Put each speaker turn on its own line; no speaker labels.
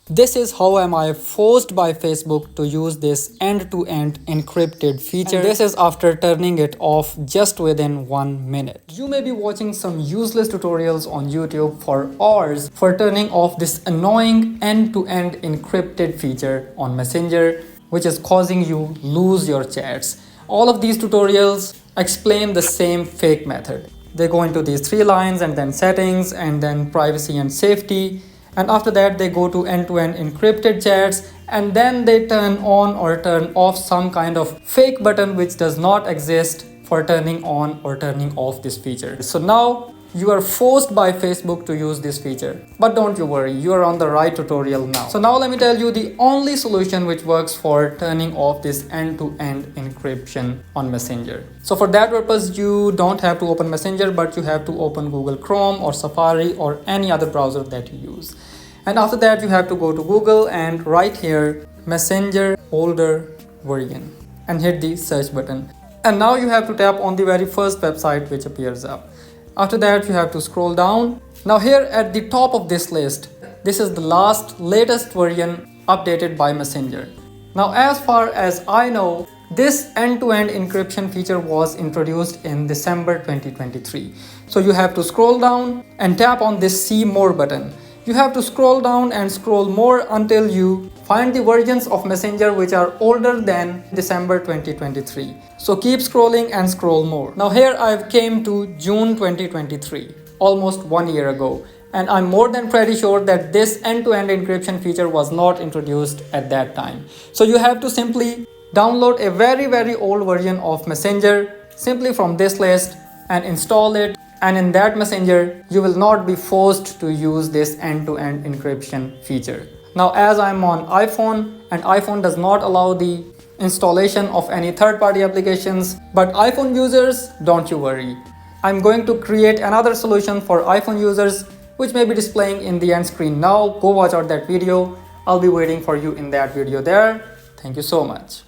This is how am I forced by Facebook to use this end-to-end encrypted feature. And this is after turning it off just within 1 minute. You may be watching some useless tutorials on YouTube for hours for turning off this annoying end-to-end encrypted feature on Messenger, which is causing you lose your chats. All of these tutorials explain the same fake method. They go into these 3 lines and then settings and then privacy and safety. And after that, they go to end-to-end encrypted chats, and then they turn on or turn off some kind of fake button which does not exist for turning on or turning off this feature. So now you are forced by Facebook to use this feature. But don't you worry, you are on the right tutorial now. So now let me tell you the only solution which works for turning off this end-to-end encryption on Messenger. So for that purpose, you don't have to open Messenger, but you have to open Google Chrome or Safari or any other browser that you use. And after that, you have to go to Google and write here Messenger older version and hit the search button. And now you have to tap on the very first website which appears up. After that, you have to scroll down. Now here at the top of this list, this is the latest version updated by Messenger. Now as far as I know, this end-to-end encryption feature was introduced in December 2023. So you have to scroll down and tap on this see more button. You have to scroll down and scroll more until you find the versions of Messenger which are older than December 2023. So keep scrolling and scroll more. Now here I've came to June 2023, almost 1 year ago. And I'm more than pretty sure that this end-to-end encryption feature was not introduced at that time. So you have to simply download a very old version of Messenger simply from this list and install it. And in that Messenger, you will not be forced to use this end-to-end encryption feature. Now, as I'm on iPhone, and iPhone does not allow the installation of any third-party applications, but iPhone users, don't you worry. I'm going to create another solution for iPhone users, which may be displaying in the end screen now. Go watch out that video. I'll be waiting for you in that video there. Thank you so much.